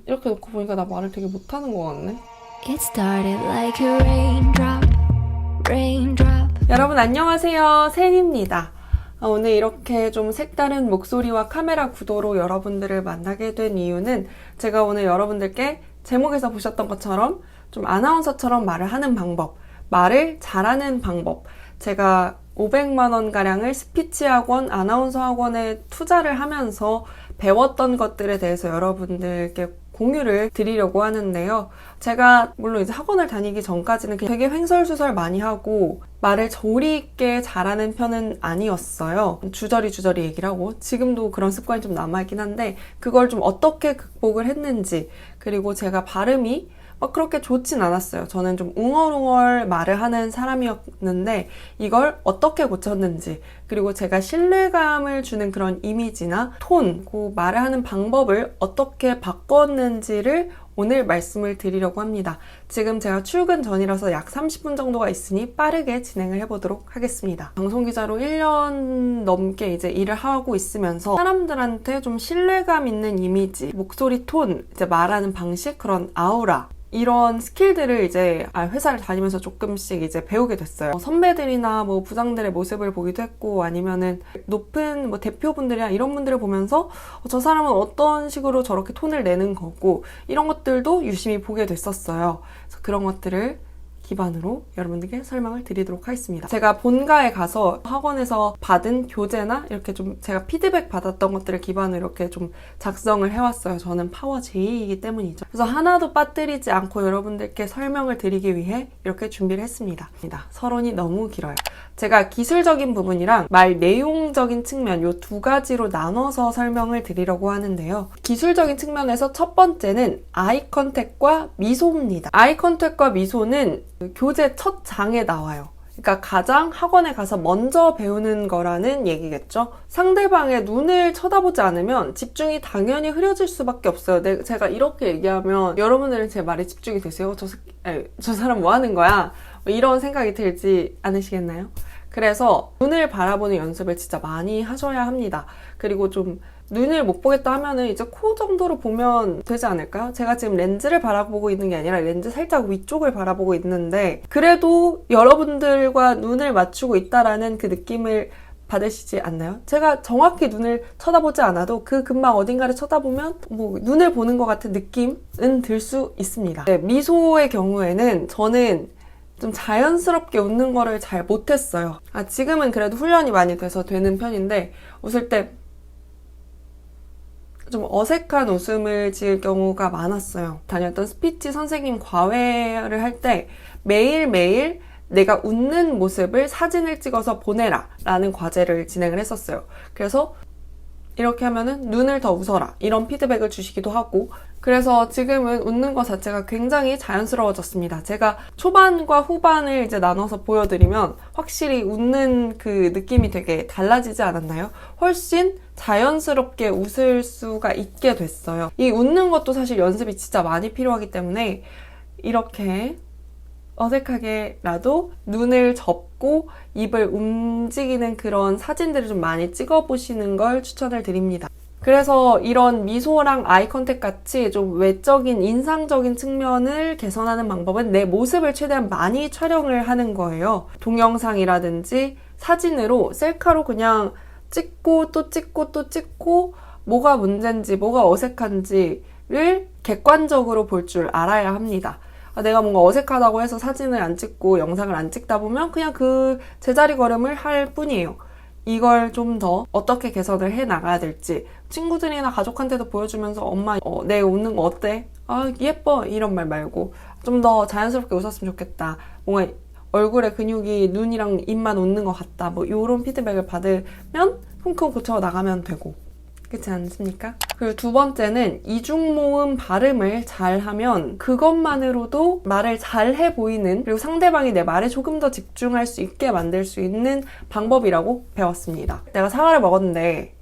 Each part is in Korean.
이렇게 놓고 보니까 나 말을 되게 못하는 것 같네. It started like a raindrop, raindrop. 여러분 안녕하세요. 센입니다. 오늘 이렇게 좀 색다른 목소리와 카메라 구도로 여러분들을 만나게 된 이유는 제가 오늘 여러분들께 제목에서 보셨던 것처럼 좀 아나운서처럼 말을 하는 방법, 말을 잘하는 방법, 제가 500만 원가량을 스피치 학원, 아나운서 학원에 투자를 하면서 배웠던 것들에 대해서 여러분들께 공유를 드리려고 하는데요. 제가 물론 이제 학원을 다니기 전까지는 되게 횡설수설 많이 하고 말을 조리 있게 잘하는 편은 아니었어요. 주저리 얘기를 하고 지금도 그런 습관이 좀 남아있긴 한데 그걸 좀 어떻게 극복을 했는지, 그리고 제가 발음이 막 그렇게 좋진 않았어요. 저는 좀 웅얼웅얼 말을 하는 사람이었는데 이걸 어떻게 고쳤는지, 그리고 제가 신뢰감을 주는 그런 이미지나 톤, 그 말을 하는 방법을 어떻게 바꿨는지를 오늘 말씀을 드리려고 합니다. 지금 제가 출근 전이라서 약 30분 정도가 있으니 빠르게 진행을 해보도록 하겠습니다. 방송기자로 1년 넘게 이제 일을 하고 있으면서 사람들한테 좀 신뢰감 있는 이미지, 목소리 톤, 이제 말하는 방식, 그런 아우라, 이런 스킬들을 이제 회사를 다니면서 조금씩 이제 배우게 됐어요. 선배들이나 뭐 부장들의 모습을 보기도 했고, 아니면은 높은 뭐 대표분들이나 이런 분들을 보면서 저 사람은 어떤 식으로 저렇게 톤을 내는 거고, 이런 것들도 유심히 보게 됐었어요. 그래서 그런 것들을 기반으로 여러분들께 설명을 드리도록 하겠습니다. 제가 본가에 가서 학원에서 받은 교재나 이렇게 좀 제가 피드백 받았던 것들을 기반으로 이렇게 좀 작성을 해왔어요. 저는 파워 J이기 때문이죠. 그래서 하나도 빠뜨리지 않고 여러분들께 설명을 드리기 위해 이렇게 준비를 했습니다. 서론이 너무 길어요. 제가 기술적인 부분이랑 말 내용적인 측면, 요 두 가지로 나눠서 설명을 드리려고 하는데요. 기술적인 측면에서 첫 번째는 아이 컨택과 미소입니다. 아이 컨택과 미소는 교재 첫 장에 나와요. 그러니까 가장 학원에 가서 먼저 배우는 거라는 얘기겠죠. 상대방의 눈을 쳐다보지 않으면 집중이 당연히 흐려질 수밖에 없어요. 제가 이렇게 얘기하면 여러분들은 제 말에 집중이 되세요? 저 사람 뭐 하는 거야? 이런 생각이 들지 않으시겠나요? 그래서 눈을 바라보는 연습을 진짜 많이 하셔야 합니다. 그리고 좀 눈을 못 보겠다 하면은 이제 코 정도로 보면 되지 않을까요? 제가 지금 렌즈를 바라보고 있는 게 아니라 렌즈 살짝 위쪽을 바라보고 있는데 그래도 여러분들과 눈을 맞추고 있다라는 그 느낌을 받으시지 않나요? 제가 정확히 눈을 쳐다보지 않아도 그 근방 어딘가를 쳐다보면 뭐 눈을 보는 것 같은 느낌은 들 수 있습니다. 네, 미소의 경우에는 저는 좀 자연스럽게 웃는 거를 잘 못했어요. 지금은 그래도 훈련이 많이 돼서 되는 편인데 웃을 때 좀 어색한 웃음을 지을 경우가 많았어요. 다녔던 스피치 선생님 과외를 할 때 매일매일 내가 웃는 모습을 사진을 찍어서 보내라 라는 과제를 진행을 했었어요. 그래서 이렇게 하면은 눈을 더 웃어라 이런 피드백을 주시기도 하고, 그래서 지금은 웃는 것 자체가 굉장히 자연스러워졌습니다. 제가 초반과 후반을 이제 나눠서 보여드리면 확실히 웃는 그 느낌이 되게 달라지지 않았나요? 훨씬 자연스럽게 웃을 수가 있게 됐어요. 이 웃는 것도 사실 연습이 진짜 많이 필요하기 때문에 이렇게 어색하게라도 눈을 접고 입을 움직이는 그런 사진들을 좀 많이 찍어보시는 걸 추천을 드립니다. 그래서 이런 미소랑 아이 컨택 같이 좀 외적인 인상적인 측면을 개선하는 방법은 내 모습을 최대한 많이 촬영을 하는 거예요. 동영상이라든지 사진으로 셀카로 그냥 찍고 또 찍고 또 찍고 뭐가 문제인지 뭐가 어색한지를 객관적으로 볼 줄 알아야 합니다. 내가 뭔가 어색하다고 해서 사진을 안 찍고 영상을 안 찍다 보면 그냥 그 제자리 걸음을 할 뿐이에요. 이걸 좀 더 어떻게 개선을 해 나가야 될지 친구들이나 가족한테도 보여주면서 엄마 내 웃는 거 어때? 예뻐 이런 말 말고 좀 더 자연스럽게 웃었으면 좋겠다. 뭔가 얼굴에 근육이 눈이랑 입만 웃는 것 같다. 뭐 이런 피드백을 받으면 쿵쿵 고쳐 나가면 되고. 그렇지 않습니까? 그리고 두 번째는 이중모음 발음을 잘하면 그것만으로도 말을 잘해 보이는, 그리고 상대방이 내 말에 조금 더 집중할 수 있게 만들 수 있는 방법이라고 배웠습니다. 내가 사과를 먹었는데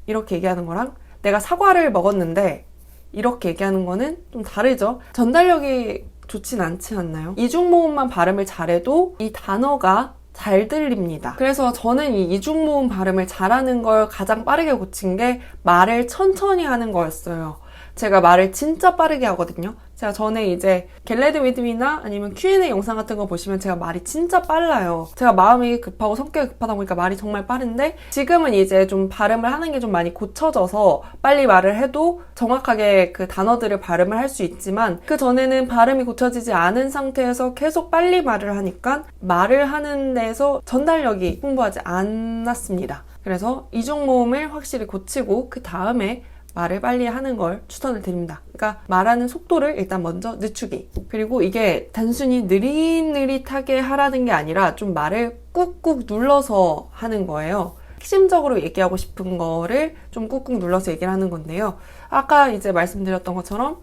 이렇게 얘기하는 거랑 내가 사과를 먹었는데 이렇게 얘기하는 거는 좀 다르죠? 전달력이 좋진 않지 않나요? 이중모음만 발음을 잘해도 이 단어가 잘 들립니다. 그래서 저는 이 이중모음 발음을 잘하는 걸 가장 빠르게 고친 게 말을 천천히 하는 거였어요. 제가 말을 진짜 빠르게 하거든요. 제가 전에 이제 겟레드 위드미나 아니면 Q&A 영상 같은 거 보시면 제가 말이 진짜 빨라요. 제가 마음이 급하고 성격이 급하다 보니까 말이 정말 빠른데 지금은 이제 좀 발음을 하는 게 좀 많이 고쳐져서 빨리 말을 해도 정확하게 그 단어들을 발음을 할 수 있지만 그 전에는 발음이 고쳐지지 않은 상태에서 계속 빨리 말을 하니까 말을 하는 데서 전달력이 풍부하지 않았습니다. 그래서 이중모음을 확실히 고치고 그 다음에 말을 빨리 하는 걸 추천을 드립니다. 그러니까 말하는 속도를 일단 먼저 늦추기. 그리고 이게 단순히 느릿느릿하게 하라는 게 아니라 좀 말을 꾹꾹 눌러서 하는 거예요. 핵심적으로 얘기하고 싶은 거를 좀 꾹꾹 눌러서 얘기를 하는 건데요. 아까 이제 말씀드렸던 것처럼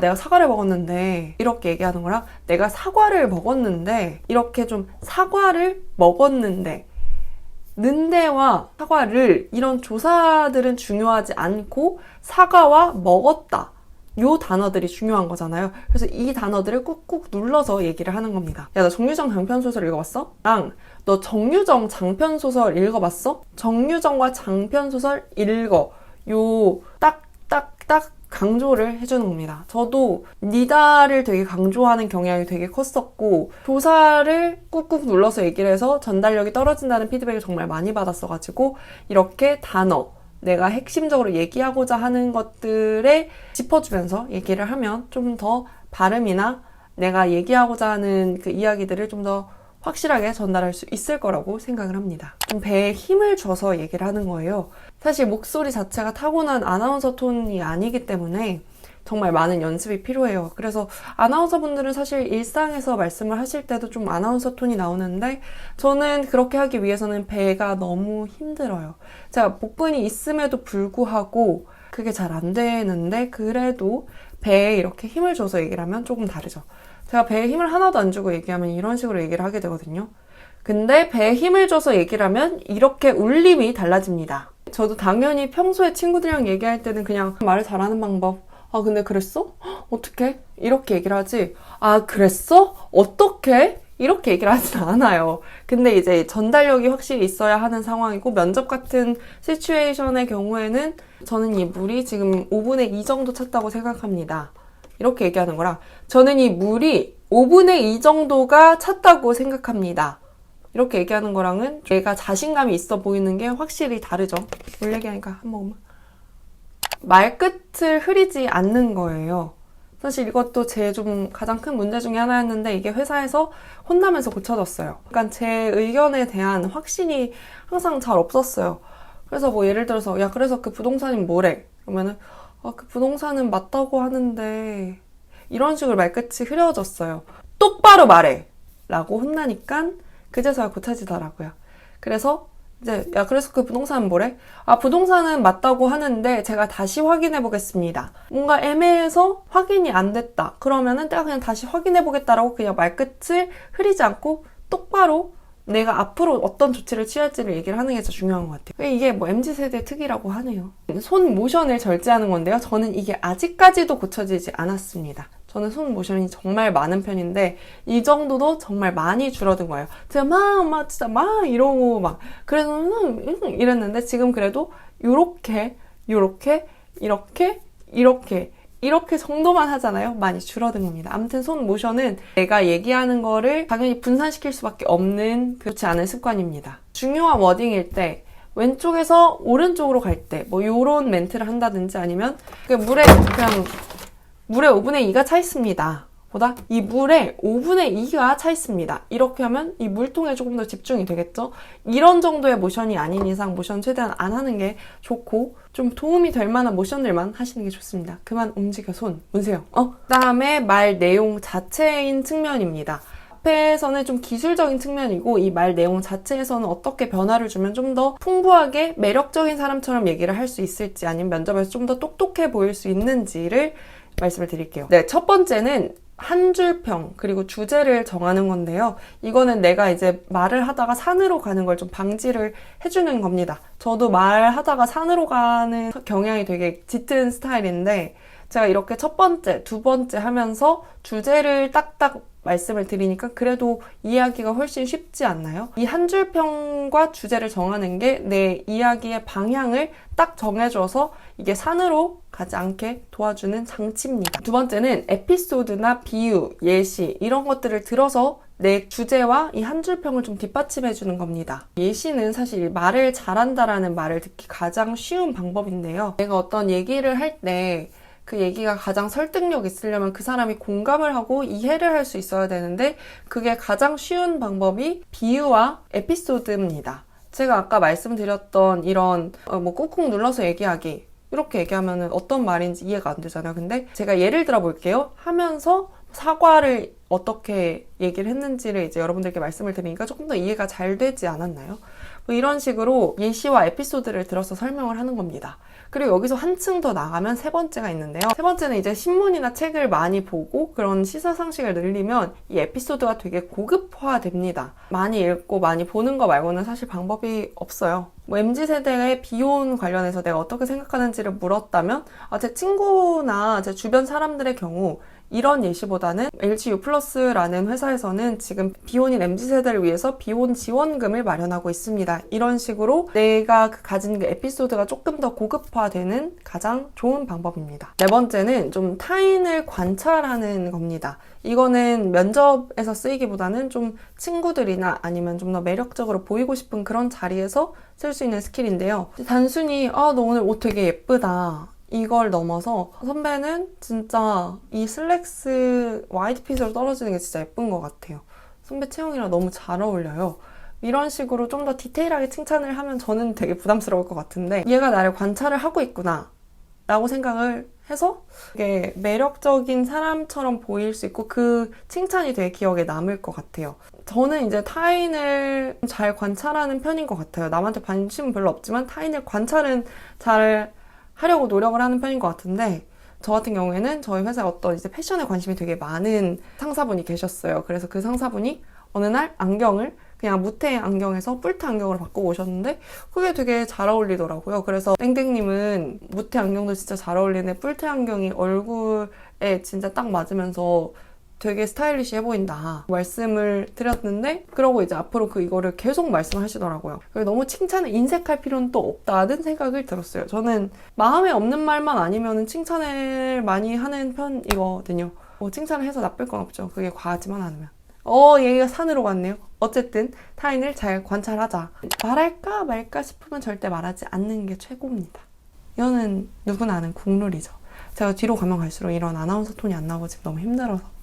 내가 사과를 먹었는데 이렇게 얘기하는 거랑 내가 사과를 먹었는데 이렇게 좀 사과를 먹었는데 는데와 사과를 이런 조사들은 중요하지 않고 사과와 먹었다 요 단어들이 중요한 거잖아요. 그래서 이 단어들을 꾹꾹 눌러서 얘기를 하는 겁니다. 야, 너 정유정 장편소설 읽어봤어? 너 정유정 장편소설 읽어봤어? 정유정과 장편소설 읽어. 요 딱 강조를 해주는 겁니다. 저도 니다를 되게 강조하는 경향이 되게 컸었고 조사를 꾹꾹 눌러서 얘기를 해서 전달력이 떨어진다는 피드백을 정말 많이 받았어가지고 이렇게 단어, 내가 핵심적으로 얘기하고자 하는 것들에 짚어주면서 얘기를 하면 좀 더 발음이나 내가 얘기하고자 하는 그 이야기들을 좀 더 확실하게 전달할 수 있을 거라고 생각을 합니다. 좀 배에 힘을 줘서 얘기를 하는 거예요. 사실 목소리 자체가 타고난 아나운서 톤이 아니기 때문에 정말 많은 연습이 필요해요. 그래서 아나운서 분들은 사실 일상에서 말씀을 하실 때도 좀 아나운서 톤이 나오는데 저는 그렇게 하기 위해서는 배가 너무 힘들어요. 제가 복근이 있음에도 불구하고 그게 잘 안 되는데 그래도 배에 이렇게 힘을 줘서 얘기를 하면 조금 다르죠. 제가 배에 힘을 하나도 안 주고 얘기하면 이런 식으로 얘기를 하게 되거든요. 근데 배에 힘을 줘서 얘기를 하면 이렇게 울림이 달라집니다. 저도 당연히 평소에 친구들이랑 얘기할 때는 그냥 말을 잘하는 방법. 근데 그랬어? 어떻게? 이렇게 얘기를 하지. 그랬어? 어떻게? 이렇게 얘기를 하진 않아요. 근데 이제 전달력이 확실히 있어야 하는 상황이고 면접 같은 시츄에이션의 경우에는 저는 이 물이 지금 5분의 2 정도 찼다고 생각합니다. 이렇게 얘기하는 거랑 저는 이 물이 5분의 2 정도가 찼다고 생각합니다. 이렇게 얘기하는 거랑은 내가 자신감이 있어 보이는 게 확실히 다르죠. 물 얘기하니까 한 모금만. 말끝을 흐리지 않는 거예요. 사실 이것도 제 좀 가장 큰 문제 중에 하나였는데 이게 회사에서 혼나면서 고쳐졌어요. 그러니까 제 의견에 대한 확신이 항상 잘 없었어요. 그래서 뭐 예를 들어서 야 그래서 그 부동산이 뭐래? 그러면은 그 부동산은 맞다고 하는데 이런 식으로 말끝이 흐려졌어요. 똑바로 말해! 라고 혼나니까 그제서야 고쳐지더라고요. 그래서 이제 야 그래서 그 부동산은 뭐래? 부동산은 맞다고 하는데 제가 다시 확인해 보겠습니다. 뭔가 애매해서 확인이 안 됐다. 그러면은 내가 그냥 다시 확인해 보겠다라고 그냥 말끝을 흐리지 않고 똑바로 내가 앞으로 어떤 조치를 취할지를 얘기를 하는 게 진짜 중요한 것 같아요. 이게 뭐 MZ세대의 특이라고 하네요. 손 모션을 절제하는 건데요. 저는 이게 아직까지도 고쳐지지 않았습니다. 저는 손 모션이 정말 많은 편인데 이 정도도 정말 많이 줄어든 거예요. 제가 막 진짜 막 이러고 막 그래서 이랬는데 지금 그래도 요렇게 이렇게 정도만 하잖아요. 많이 줄어든 겁니다. 아무튼 손 모션은 내가 얘기하는 거를 당연히 분산시킬 수밖에 없는 그렇지 않은 습관입니다. 중요한 워딩일 때 왼쪽에서 오른쪽으로 갈 때 뭐 요런 멘트를 한다든지 아니면 물에 5분의 2가 차 있습니다. 보다 이 물에 5분의 2가 차 있습니다. 이렇게 하면 이 물통에 조금 더 집중이 되겠죠? 이런 정도의 모션이 아닌 이상 모션 최대한 안 하는 게 좋고 좀 도움이 될 만한 모션들만 하시는 게 좋습니다. 그만 움직여 손. 보세요. 그다음에 말 내용 자체인 측면입니다. 앞에서는 좀 기술적인 측면이고 이 말 내용 자체에서는 어떻게 변화를 주면 좀 더 풍부하게 매력적인 사람처럼 얘기를 할 수 있을지 아니면 면접에서 좀 더 똑똑해 보일 수 있는지를 말씀을 드릴게요. 네, 첫 번째는 한 줄평 그리고 주제를 정하는 건데요. 이거는 내가 이제 말을 하다가 산으로 가는 걸 좀 방지를 해주는 겁니다. 저도 말하다가 산으로 가는 경향이 되게 짙은 스타일인데 제가 이렇게 첫 번째, 두 번째 하면서 주제를 딱딱 말씀을 드리니까 그래도 이해하기가 훨씬 쉽지 않나요? 이 한 줄평과 주제를 정하는 게 내 이야기의 방향을 딱 정해줘서 이게 산으로 가지 않게 도와주는 장치입니다. 두 번째는 에피소드나 비유, 예시 이런 것들을 들어서 내 주제와 이 한 줄 평을 좀 뒷받침해 주는 겁니다. 예시는 사실 말을 잘한다라는 말을 듣기 가장 쉬운 방법인데요. 내가 어떤 얘기를 할 때 그 얘기가 가장 설득력 있으려면 그 사람이 공감을 하고 이해를 할 수 있어야 되는데 그게 가장 쉬운 방법이 비유와 에피소드입니다. 제가 아까 말씀드렸던 이런 꾹꾹 눌러서 얘기하기 이렇게 얘기하면 어떤 말인지 이해가 안 되잖아요. 근데 제가 예를 들어 볼게요. 하면서 사과를 어떻게 얘기를 했는지를 이제 여러분들께 말씀을 드리니까 조금 더 이해가 잘 되지 않았나요? 뭐 이런 식으로 예시와 에피소드를 들어서 설명을 하는 겁니다. 그리고 여기서 한층 더 나가면 세 번째가 있는데요. 세 번째는 이제 신문이나 책을 많이 보고 그런 시사상식을 늘리면 이 에피소드가 되게 고급화됩니다. 많이 읽고 많이 보는 거 말고는 사실 방법이 없어요. MZ세대의 비혼 관련해서 내가 어떻게 생각하는지를 물었다면 제 친구나 제 주변 사람들의 경우 이런 예시보다는 LG U+라는 회사에서는 지금 비혼인 MZ세대를 위해서 비혼 지원금을 마련하고 있습니다. 이런 식으로 내가 가진 그 에피소드가 조금 더 고급화되는 가장 좋은 방법입니다. 네 번째는 좀 타인을 관찰하는 겁니다. 이거는 면접에서 쓰이기보다는 좀 친구들이나 아니면 좀 더 매력적으로 보이고 싶은 그런 자리에서 쓸 수 있는 스킬인데요. 단순히 너 오늘 옷 되게 예쁘다. 이걸 넘어서 선배는 진짜 이 슬랙스 와이드핏으로 떨어지는 게 진짜 예쁜 것 같아요. 선배 체형이랑 너무 잘 어울려요. 이런 식으로 좀 더 디테일하게 칭찬을 하면 저는 되게 부담스러울 것 같은데 얘가 나를 관찰을 하고 있구나 라고 생각을 해서 되게 매력적인 사람처럼 보일 수 있고 그 칭찬이 되게 기억에 남을 것 같아요. 저는 이제 타인을 잘 관찰하는 편인 것 같아요. 남한테 관심은 별로 없지만 타인을 관찰은 잘 하려고 노력을 하는 편인 것 같은데 저 같은 경우에는 저희 회사에 어떤 이제 패션에 관심이 되게 많은 상사분이 계셨어요. 그래서 그 상사분이 어느 날 안경을 그냥 무테 안경에서 뿔테 안경으로 바꾸고 오셨는데 그게 되게 잘 어울리더라고요. 그래서 땡땡님은 무테 안경도 진짜 잘 어울리네. 뿔테 안경이 얼굴에 진짜 딱 맞으면서 되게 스타일리시해 보인다 말씀을 드렸는데 그러고 이제 앞으로 이거를 계속 말씀하시더라고요. 너무 칭찬을 인색할 필요는 또 없다는 생각을 들었어요. 저는 마음에 없는 말만 아니면 칭찬을 많이 하는 편이거든요. 칭찬을 해서 나쁠 건 없죠. 그게 과하지만 않으면. 얘기가 산으로 갔네요. 어쨌든 타인을 잘 관찰하자. 말할까 말까 싶으면 절대 말하지 않는 게 최고입니다. 이거는 누구나 아는 국룰이죠. 제가 뒤로 가면 갈수록 이런 아나운서 톤이 안 나오고 지금 너무 힘들어서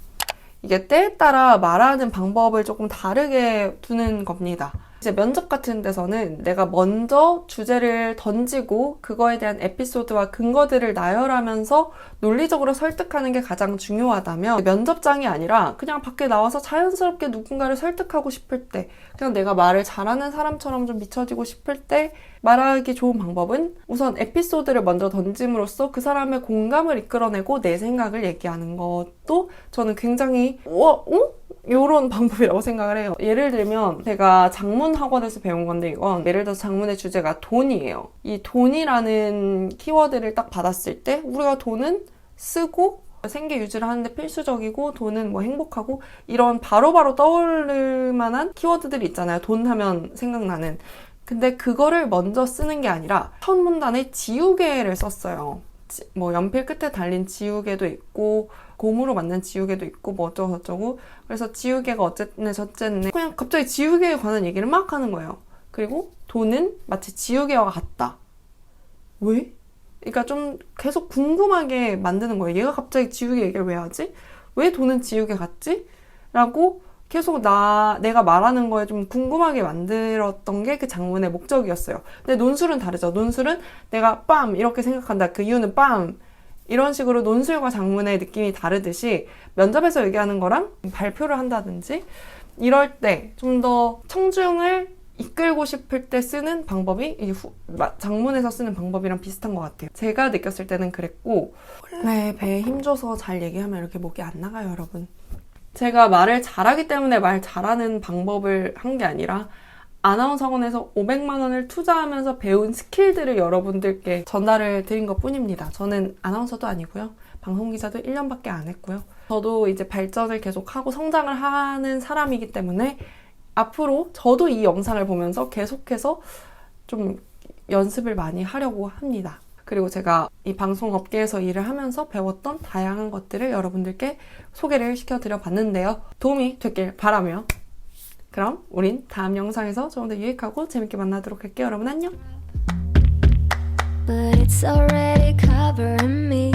이게 때에 따라 말하는 방법을 조금 다르게 두는 겁니다. 이제 면접 같은 데서는 내가 먼저 주제를 던지고 그거에 대한 에피소드와 근거들을 나열하면서 논리적으로 설득하는 게 가장 중요하다면 면접장이 아니라 그냥 밖에 나와서 자연스럽게 누군가를 설득하고 싶을 때 그냥 내가 말을 잘하는 사람처럼 좀 비춰지고 싶을 때 말하기 좋은 방법은 우선 에피소드를 먼저 던짐으로써 그 사람의 공감을 이끌어내고 내 생각을 얘기하는 것도 저는 굉장히 이런 방법이라고 생각을 해요. 예를 들면 제가 장문 학원에서 배운 건데 이건 예를 들어서 장문의 주제가 돈이에요. 이 돈이라는 키워드를 딱 받았을 때 우리가 돈은 쓰고 생계 유지를 하는데 필수적이고 돈은 행복하고 이런 바로바로 떠오를 만한 키워드들이 있잖아요. 돈 하면 생각나는. 근데 그거를 먼저 쓰는 게 아니라 첫 문단에 지우개를 썼어요. 연필 끝에 달린 지우개도 있고 고무로 만든 지우개도 있고 어쩌고 저쩌고 그래서 지우개가 어쨌네 저쨌네 그냥 갑자기 지우개에 관한 얘기를 막 하는 거예요. 그리고 돈은 마치 지우개와 같다. 왜? 그러니까 좀 계속 궁금하게 만드는 거예요. 얘가 갑자기 지우개 얘기를 왜 하지? 왜 돈은 지우개 같지? 라고 계속 내가 말하는 거에 좀 궁금하게 만들었던 게 그 장문의 목적이었어요. 근데 논술은 다르죠. 논술은 내가 빰 이렇게 생각한다. 그 이유는 빰 이런 식으로 논술과 장문의 느낌이 다르듯이 면접에서 얘기하는 거랑 발표를 한다든지 이럴 때 좀 더 청중을 이끌고 싶을 때 쓰는 방법이 장문에서 쓰는 방법이랑 비슷한 것 같아요. 제가 느꼈을 때는 그랬고 원래 배에 힘줘서 잘 얘기하면 이렇게 목이 안 나가요, 여러분. 제가 말을 잘하기 때문에 말 잘하는 방법을 한 게 아니라 아나운서 학원에서 500만 원을 투자하면서 배운 스킬들을 여러분들께 전달을 드린 것 뿐입니다. 저는 아나운서도 아니고요. 방송기자도 1년밖에 안 했고요. 저도 이제 발전을 계속하고 성장을 하는 사람이기 때문에 앞으로 저도 이 영상을 보면서 계속해서 좀 연습을 많이 하려고 합니다. 그리고 제가 이 방송업계에서 일을 하면서 배웠던 다양한 것들을 여러분들께 소개를 시켜드려 봤는데요. 도움이 됐길 바라며 그럼 우린 다음 영상에서 좀 더 유익하고 재밌게 만나도록 할게요. 여러분 안녕! but it's already covering me.